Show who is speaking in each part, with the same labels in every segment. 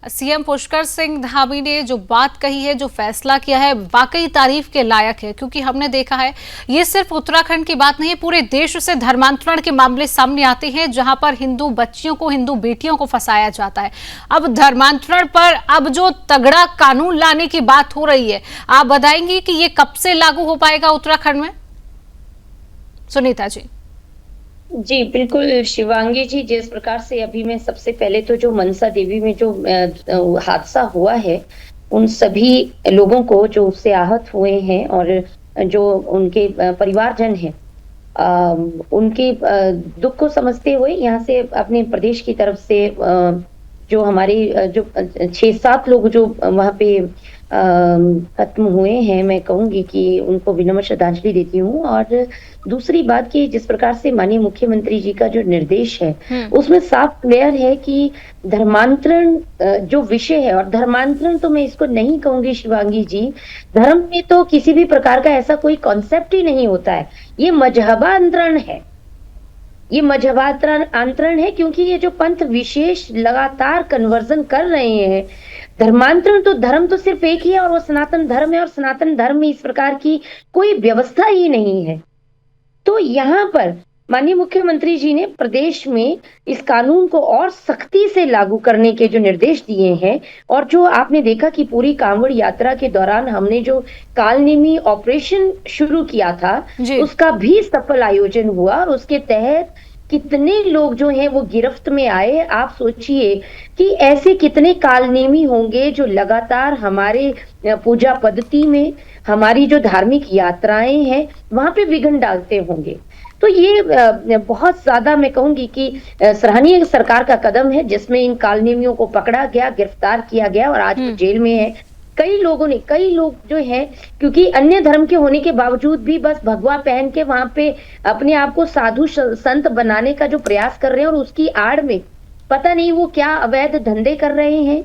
Speaker 1: CM Pushkar Singh Dhami ने जो बात कही है, जो फैसला किया है, वाकई तारीफ के लायक है। क्योंकि हमने देखा है ये सिर्फ उत्तराखंड की बात नहीं है, पूरे देश से धर्मांतरण के मामले सामने आते हैं जहां पर हिंदू बच्चियों को, हिंदू बेटियों को फंसाया जाता है। अब धर्मांतरण पर अब जो तगड़ा कानून लाने की बात हो रही है, आप बताएंगी कि ये कब से लागू हो पाएगा उत्तराखंड में? सुनीता जी।
Speaker 2: जी बिल्कुल शिवांगी जी, जिस प्रकार से अभी मैं सबसे पहले तो जो मनसा देवी में जो हादसा हुआ है, उन सभी लोगों को जो उससे आहत हुए हैं और जो उनके परिवारजन हैं, उनके दुख को समझते हुए यहाँ से अपने प्रदेश की तरफ से जो हमारे जो 6-7 लोग जो वहाँ पे खत्म हुए हैं, मैं कहूंगी कि उनको विनम्र श्रद्धांजलि देती हूँ। और दूसरी बात कि जिस प्रकार से माननीय मुख्यमंत्री जी का जो निर्देश है, उसमें साफ क्लियर है कि धर्मांतरण जो विषय है, और धर्मांतरण तो मैं इसको नहीं कहूंगी शिवांगी जी, धर्म में तो किसी भी प्रकार का ऐसा कोई कॉन्सेप्ट ही नहीं होता है। ये मजहबांतरण है, ये मजहबांतरण है, क्योंकि ये जो पंथ विशेष लगातार कन्वर्जन कर रहे हैं। धर्मांतरण तो धर्म तो सिर्फ एक ही है और वो सनातन धर्म है, और सनातन धर्म में इस प्रकार की कोई व्यवस्था ही नहीं है। तो यहाँ पर माननीय मुख्यमंत्री जी ने प्रदेश में इस कानून को और सख्ती से लागू करने के जो निर्देश दिए हैं, और जो आपने देखा कि पूरी कांवड़ यात्रा के दौरान हमने जो कालनेमी ऑपरेशन शुरू किया था, उसका भी सफल आयोजन हुआ और उसके तहत कितने लोग जो हैं वो गिरफ्त में आए। आप सोचिए कि ऐसे कितने कालनेमी होंगे जो लगातार हमारे पूजा पद्धति में, हमारी जो धार्मिक यात्राएं हैं, वहां पे विघ्न डालते होंगे। तो ये बहुत ज्यादा मैं कहूंगी कि सराहनीय सरकार का कदम है, जिसमें इन कालनेमियों को पकड़ा गया, गिरफ्तार किया गया और आज वो जेल में है। कई लोग जो हैं, क्योंकि अन्य धर्म के होने के बावजूद भी बस भगवा पहन के वहां पे अपने आप को साधु संत बनाने का जो प्रयास कर रहे हैं, और उसकी आड़ में पता नहीं वो क्या अवैध धंधे कर रहे हैं,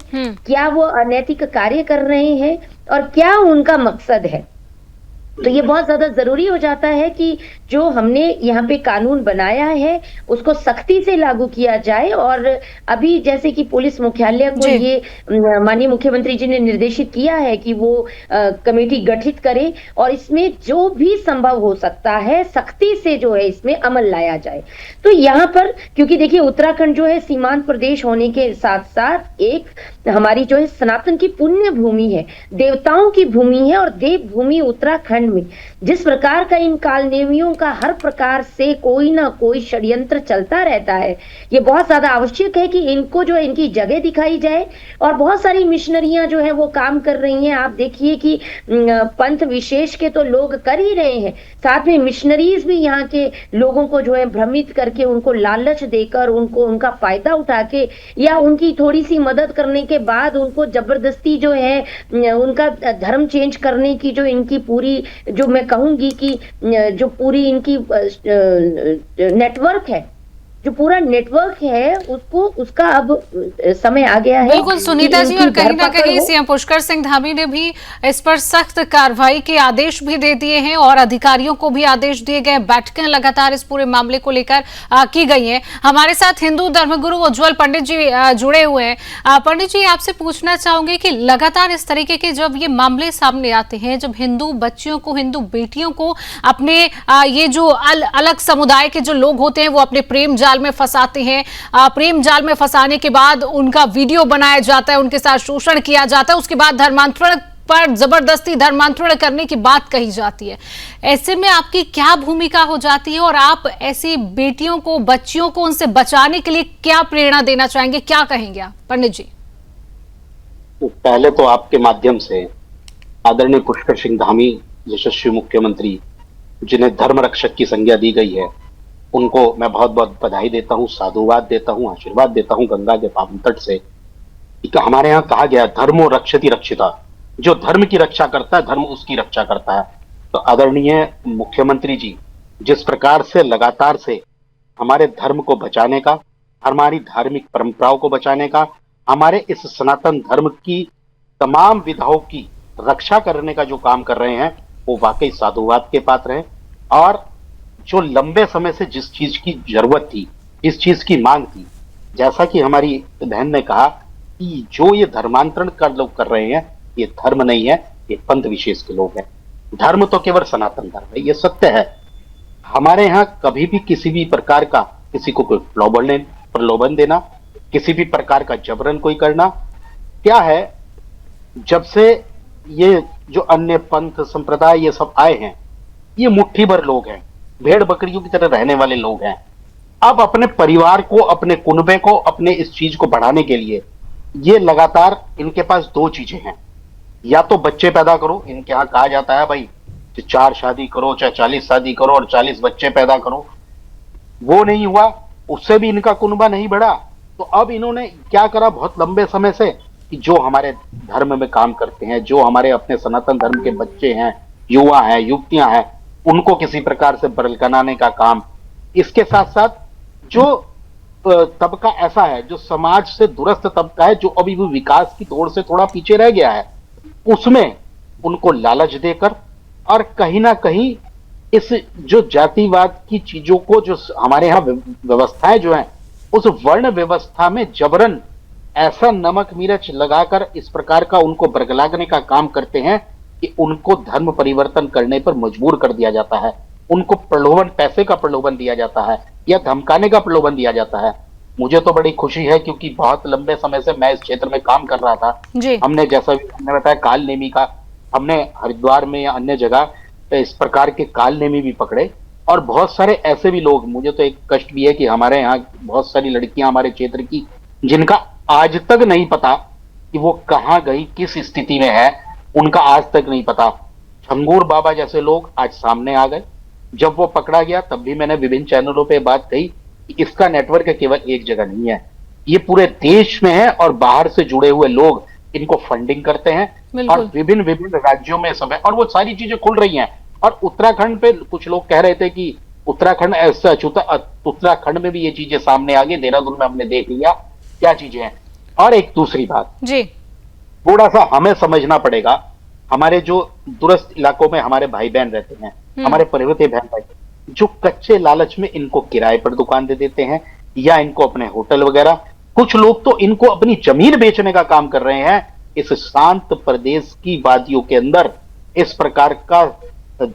Speaker 2: क्या वो अनैतिक कार्य कर रहे हैं, और क्या उनका मकसद है। तो ये बहुत ज्यादा जरूरी हो जाता है कि जो हमने यहाँ पे कानून बनाया है उसको सख्ती से लागू किया जाए। और अभी जैसे कि पुलिस मुख्यालय को ये माननीय मुख्यमंत्री जी ने निर्देशित किया है कि वो कमेटी गठित करे और इसमें जो भी संभव हो सकता है सख्ती से जो है इसमें अमल लाया जाए। तो यहाँ पर क्योंकि देखिए उत्तराखंड जो है सीमांत प्रदेश होने के साथ साथ एक हमारी जो है सनातन की पुण्य भूमि है, देवताओं की भूमि है, और देव भूमि उत्तराखंड में जिस प्रकार का इन कालनेमियों का हर प्रकार से कोई ना कोई षड्यंत्र चलता रहता है, ये बहुत ज्यादा आवश्यक है कि इनको जो है इनकी जगह दिखाई जाए। और बहुत सारी मिशनरियां जो है वो काम कर रही हैं। आप देखिए कि पंथ विशेष के तो लोग कर ही रहे हैं, साथ में मिशनरीज भी यहाँ के लोगों को जो है भ्रमित करके, उनको लालच देकर, उनको उनका फायदा उठा के या उनकी थोड़ी सी मदद करने के बाद उनको जबरदस्ती जो है उनका धर्म चेंज करने की जो इनकी पूरी, जो मैं कहूंगी कि जो पूरी इनकी नेटवर्क है, जो पूरा नेटवर्क है, उसका अब समय आ गया है।
Speaker 1: बिल्कुल सुनीता जी, और कहीं ना कहीं सीएम पुष्कर सिंह धामी ने भी इस पर सख्त कार्रवाई के आदेश भी दे दिए हैं और अधिकारियों को भी आदेश दिए गए। बैठकें लगातार इस पूरे मामले को लेकर की गई हैं। हमारे साथ हिंदू धर्मगुरु उज्जवल पंडित जी जुड़े हुए हैं। पंडित जी, आपसे पूछना चाहूंगे कि लगातार इस तरीके के जब ये मामले सामने आते हैं, जब हिंदू बच्चियों को, हिंदू बेटियों को अपने ये जो अलग समुदाय के जो लोग होते हैं वो अपने प्रेम जाल में फंसाते हैं, प्रेम जाल में फंसाने के बाद उनका वीडियो बनाया जाता है, उनके साथ शोषण किया जाता है, उसके बाद धर्मांतरण पर जबरदस्ती धर्मांतरण करने की बात कही जाती है। ऐसे में आपकी क्या भूमिका हो जाती है और आप ऐसी बेटियों को, बच्चियों को उनसे बचाने के लिए क्या प्रेरणा देना चाहेंगे, क्या कहेंगे आप पंडित जी?
Speaker 3: पहले तो आपके माध्यम से आदरणीय पुष्कर सिंह धामी यशस्वी मुख्यमंत्री जिन्हें धर्म रक्षक की संज्ञा दी गई है, उनको मैं बहुत बहुत बधाई देता हूं, साधुवाद देता हूं, आशीर्वाद देता हूं गंगा के पावन तट से। हमारे यहाँ कहा गया धर्मो रक्षति रक्षिता, जो धर्म की रक्षा करता है धर्म उसकी रक्षा करता है। तो आदरणीय मुख्यमंत्री जी जिस प्रकार से लगातार से हमारे धर्म को बचाने का, हमारी धार्मिक परंपराओं को बचाने का, हमारे इस सनातन धर्म की तमाम विधाओं की रक्षा करने का जो काम कर रहे हैं, वो वाकई साधुवाद के पात्र हैं। और जो लंबे समय से जिस चीज की जरूरत थी, जिस चीज की मांग थी, जैसा कि हमारी बहन ने कहा कि जो ये धर्मांतरण कर लोग कर रहे हैं, ये धर्म नहीं है, ये पंथ विशेष के लोग हैं। धर्म तो केवल सनातन धर्म है, ये सत्य है। हमारे यहाँ कभी भी किसी भी प्रकार का किसी को कोई प्रलोभन देना, किसी भी प्रकार का जबरन कोई करना, क्या है, जब से ये जो अन्य पंथ संप्रदाय ये सब आए हैं, ये मुट्ठी भर लोग हैं, भेड़ बकरियों की तरह रहने वाले लोग हैं। अब अपने परिवार को, अपने कुनबे को, अपने इस चीज को बढ़ाने के लिए ये लगातार इनके पास दो चीजें हैं। या तो बच्चे पैदा करो, इनके यहाँ कहा जाता है भाई 4 शादी करो, चाहे 40 शादी करो और 40 बच्चे पैदा करो। वो नहीं हुआ, उससे भी इनका कुनबा नहीं बढ़ा, तो अब इन्होंने क्या करा बहुत लंबे समय से कि जो हमारे धर्म में काम करते हैं, जो हमारे अपने सनातन धर्म के बच्चे हैं, युवा हैं, युवतियां हैं, उनको किसी प्रकार से बरगलाने का काम। इसके साथ साथ जो तबका ऐसा है जो समाज से दूरस्थ तबका है, जो अभी भी विकास की दौड़ से थोड़ा पीछे रह गया है, उसमें उनको लालच देकर और कहीं ना कहीं इस जो जातिवाद की चीजों को, जो हमारे यहाँ व्यवस्थाएं जो हैं, उस वर्ण व्यवस्था में जबरन ऐसा नमक मिर्च लगाकर इस प्रकार का उनको बरगलाने का काम करते हैं कि उनको धर्म परिवर्तन करने पर मजबूर कर दिया जाता है। उनको प्रलोभन, पैसे का प्रलोभन दिया जाता है या धमकाने का प्रलोभन दिया जाता है। मुझे तो बड़ी खुशी है क्योंकि बहुत लंबे समय से मैं इस क्षेत्र में काम कर रहा था। हमने, जैसा भी हमने बताया, काल नेमी का हमने हरिद्वार में या अन्य जगह इस प्रकार के काल नेमी भी पकड़े, और बहुत सारे ऐसे भी लोग, मुझे तो एक कष्ट भी है कि हमारे यहाँ बहुत सारी लड़कियां हमारे क्षेत्र की, जिनका आज तक नहीं पता कि वो कहाँ गई, किस स्थिति में है, उनका आज तक नहीं पता। छंगूर बाबा जैसे लोग आज सामने आ गए। जब वो पकड़ा गया तब भी मैंने विभिन्न चैनलों पे बात कही कि इसका नेटवर्क केवल एक जगह नहीं है, ये पूरे देश में है और बाहर से जुड़े हुए लोग इनको फंडिंग करते हैं और विभिन्न विभिन्न राज्यों में सब है, और वो सारी चीजें खुल रही हैं। और उत्तराखंड पे कुछ लोग कह रहे थे कि उत्तराखंड ऐसा अछूता, उत्तराखंड में भी ये चीजें सामने आ गई, देहरादून में हमने देख लिया क्या चीजें हैं। और एक दूसरी बात जी, थोड़ा सा हमें समझना पड़ेगा, हमारे जो दूरस्थ इलाकों में हमारे भाई बहन रहते हैं, हमारे पर्वतीय बहन भाई, जो कच्चे लालच में इनको किराए पर दुकान दे देते हैं या इनको अपने होटल वगैरह, कुछ लोग तो इनको अपनी जमीन बेचने का काम कर रहे हैं। इस शांत प्रदेश की वादियों के अंदर इस प्रकार का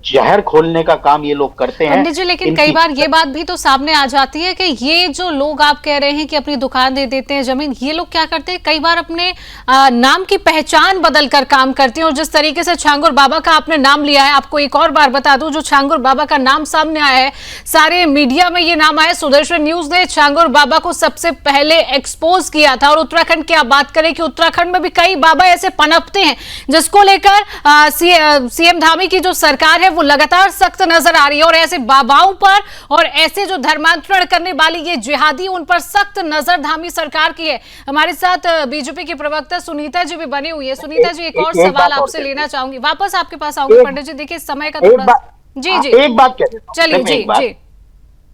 Speaker 3: जहर खोलने का काम ये लोग करते हैं।
Speaker 1: पंडित जी, लेकिन कई बार ये बात भी तो सामने आ जाती है कि ये जो लोग आप कह रहे हैं कि अपनी दुकान दे देते हैं, जमीन, ये लोग क्या करते हैं, कई बार अपने नाम की पहचान बदल कर काम करते हैं। और जिस तरीके से छांगुर बाबा का आपने नाम लिया है, आपको एक और बार बता दूं, जो छांगुर बाबा का नाम सामने आया है, सारे मीडिया में ये नाम आया, सुदर्शन न्यूज ने छांगुर बाबा को सबसे पहले एक्सपोज किया था। और उत्तराखंड की आप बात करें कि उत्तराखंड में भी कई बाबा ऐसे पनपते हैं जिसको लेकर सीएम धामी की जो सरकार है वो लगातार सख्त नजर आ रही है, और ऐसे बाबाओं पर और ऐसे जो धर्मांतरण करने वाली ये जिहादी, उन पर सख्त नजर धामी सरकार की है। हमारे साथ बीजेपी की प्रवक्ता सुनीता जी भी बनी हुई है। सुनीता जी, एक और सवाल आपसे लेना चाहूंगी, वापस आपके पास आऊंगी। पंडित जी, देखिए समय का थोड़ा, जी जी
Speaker 3: एक बात कह देता हूं,
Speaker 1: चलिए जी जी,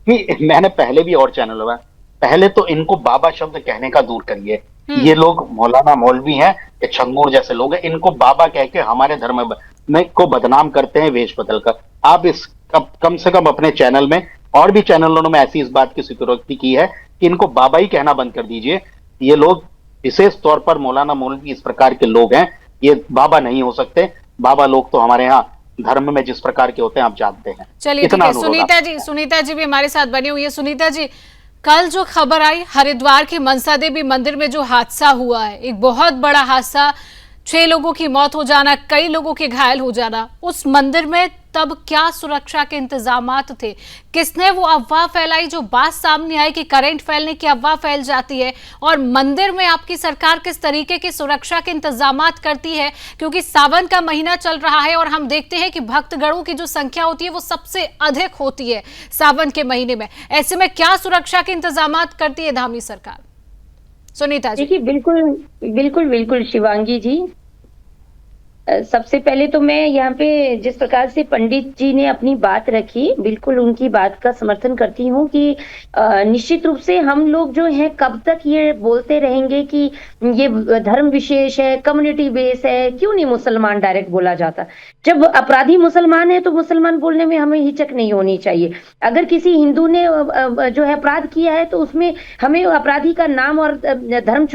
Speaker 3: कि मैंने पहले भी और चैनल में, पहले तो इनको बाबा शब्द कहने का दूर करिए। ये लोग मौलाना मौलवी हैं, ये छंगूर जैसे लोग हैं, इनको बाबा कह के हमारे धर्म में को बदनाम करते हैं वेश बदलकर। आप इस कम से कम अपने चैनल में, और भी चैनलों में ऐसी इस बात की सिक्योरिटी की है कि इनको बाबा ही कहना बंद कर दीजिए। ये लोग विशेष तौर पर मौलाना मौलवी इस प्रकार के लोग हैं, ये बाबा नहीं हो सकते। बाबा लोग तो हमारे यहाँ धर्म में जिस प्रकार के होते हैं आप जानते हैं।
Speaker 1: चलिए ठीक है, सुनीता जी भी हमारे साथ बनी हुई है। सुनीता जी, कल जो खबर आई हरिद्वार के मनसा देवी मंदिर में जो हादसा हुआ है, एक बहुत बड़ा हादसा, 6 लोगों की मौत हो जाना, कई लोगों के घायल हो जाना, उस मंदिर में तब क्या सुरक्षा के इंतजामात थे? किसने वो अफवाह फैलाई, जो बात सामने आई कि करंट फैलने की अफवाह फैल जाती है, और मंदिर में आपकी सरकार किस तरीके की सुरक्षा के इंतजामात करती है? क्योंकि सावन का महीना चल रहा है और हम देखते हैं कि भक्तगणों की जो संख्या होती है वो सबसे अधिक होती है सावन के महीने में। ऐसे में क्या सुरक्षा के इंतजामात करती है धामी सरकार? सुनीता जी।
Speaker 2: देखिए, बिल्कुल बिल्कुल बिल्कुल शिवांगी जी, सबसे पहले तो मैं यहाँ पे जिस प्रकार से पंडित जी ने अपनी बात रखी, बिल्कुल उनकी बात का समर्थन करती हूँ कि निश्चित रूप से हम लोग जो हैं कब तक ये बोलते रहेंगे कि ये धर्म विशेष है, कम्युनिटी बेस है, क्यों नहीं मुसलमान डायरेक्ट बोला जाता? जब अपराधी मुसलमान है तो मुसलमान बोलने में हमें हिचक नहीं होनी चाहिए। अगर किसी हिंदू ने जो है अपराध किया है तो उसमें हमें अपराधी का नाम और धर्म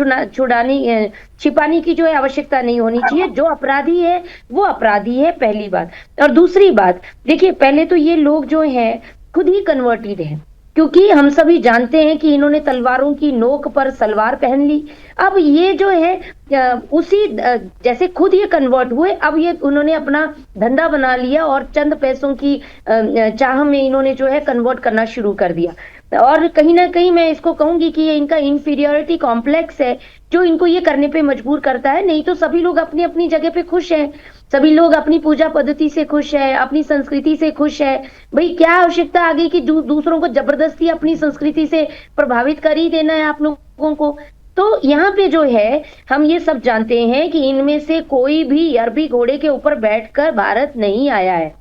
Speaker 2: छिपाने की जो है आवश्यकता नहीं होनी चाहिए। जो अपराधी है वो अपराधी है, पहली बात। और दूसरी बात, देखिए पहले तो ये लोग जो हैं खुद ही कन्वर्टेड हैं, क्योंकि हम सभी जानते हैं कि इन्होंने तलवारों की नोक पर सलवार पहन ली। अब ये जो है जैसे खुद ये कन्वर्ट हुए, अब ये उन्होंने अपना धंधा बना लिया और चंद पैसों की चाह में इन्होंने जो है कन्वर्ट करना शुरू कर दिया। और कहीं ना कहीं मैं इसको कहूंगी कि ये इनका इंफीरियरिटी कॉम्प्लेक्स है जो इनको ये करने पे मजबूर करता है। नहीं तो सभी लोग अपनी अपनी जगह पे खुश हैं, सभी लोग अपनी पूजा पद्धति से खुश है, अपनी संस्कृति से खुश है। भाई क्या आवश्यकता आ गई कि दूसरों को जबरदस्ती अपनी संस्कृति से प्रभावित कर ही देना है आप लोगों को? तो यहाँ पे जो है हम ये सब जानते हैं कि इनमें से कोई भी अरबी घोड़े के ऊपर बैठकर भारत नहीं आया है,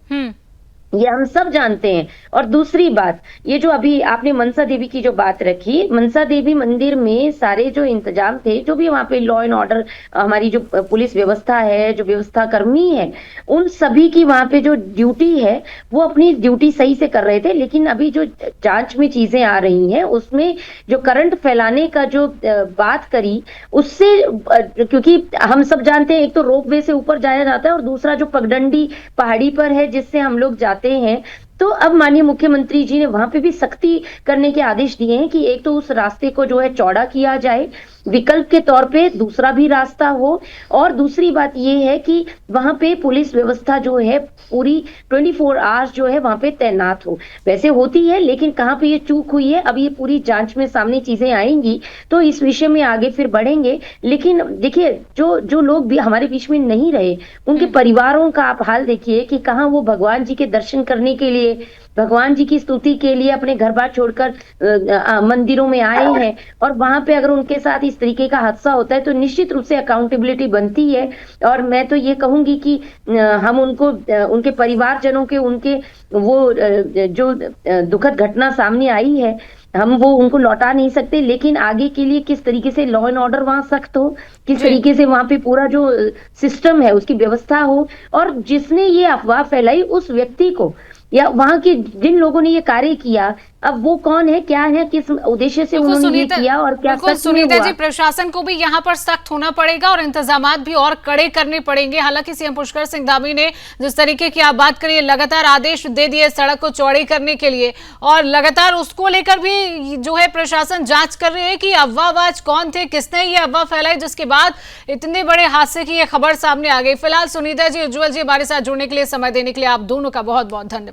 Speaker 2: ये हम सब जानते हैं। और दूसरी बात, ये जो अभी आपने मनसा देवी की जो बात रखी, मनसा देवी मंदिर में सारे जो इंतजाम थे, जो भी वहां पे लॉ एंड ऑर्डर, हमारी जो पुलिस व्यवस्था है, जो व्यवस्था कर्मी है, उन सभी की वहां पे जो ड्यूटी है वो अपनी ड्यूटी सही से कर रहे थे। लेकिन अभी जो जांच में चीजें आ रही हैं उसमें जो करंट फैलाने का जो बात करी, उससे क्योंकि हम सब जानते हैं एक तो रोपवे से ऊपर जाया जाता है और दूसरा जो पगडंडी पहाड़ी पर है जिससे हम लोग जाते हैं। तो अब माननीय मुख्यमंत्री जी ने वहां पे भी सख्ती करने के आदेश दिए हैं कि एक तो उस रास्ते को जो है चौड़ा किया जाए, विकल्प के तौर पे दूसरा भी रास्ता हो। और दूसरी बात ये है कि वहां पे पुलिस व्यवस्था जो है पूरी 24 आवर्स जो है वहां पे तैनात हो। वैसे होती है, लेकिन कहाँ पे ये चूक हुई है अब ये पूरी जांच में सामने चीजें आएंगी तो इस विषय में आगे फिर बढ़ेंगे। लेकिन देखिए जो लोग भी हमारे बीच में नहीं रहे, उनके परिवारों का आप हाल देखिए कि कहाँ वो भगवान जी के दर्शन करने के लिए, भगवान जी की स्तुति के लिए अपने घर बार छोड़कर मंदिरों में आए हैं। और वहां पे अगर उनके साथ इस तरीके का हादसा होता है तो निश्चित रूप से अकाउंटेबिलिटी बनती है। और मैं तो ये कहूंगी कि हम उनको, उनके परिवारजनों के, उनके वो जो दुखद घटना सामने आई है, हम वो उनको लौटा नहीं सकते। लेकिन आगे के लिए किस तरीके से लॉ एंड ऑर्डर वहां सख्त हो, किस तरीके से वहां पे पूरा जो सिस्टम है उसकी व्यवस्था हो, और जिसने ये अफवाह फैलाई उस व्यक्ति को या वहां के जिन लोगों ने ये कार्य किया, अब वो कौन है, क्या है, किस उद्देश्य से उन्होंने ये किया और क्या सच में
Speaker 1: सुनीता
Speaker 2: हुआ।
Speaker 1: जी, प्रशासन को भी यहाँ पर सख्त होना पड़ेगा और इंतजामात भी और कड़े करने पड़ेंगे। हालांकि सीएम पुष्कर सिंह धामी ने जिस तरीके की आप बात करिए, लगातार आदेश दे दिए सड़क को चौड़ी करने के लिए, और लगातार उसको लेकर भी जो है प्रशासन जांच कर रही है कि अफवाहबाज कौन थे, किसने ये अफवाह फैलाई, जिसके बाद इतने बड़े हादसे की ये खबर सामने आ गई। फिलहाल सुनीता जी, उज्जवल जी, हमारे साथ जुड़ने के लिए, समय देने के लिए आप दोनों का बहुत बहुत धन्यवाद।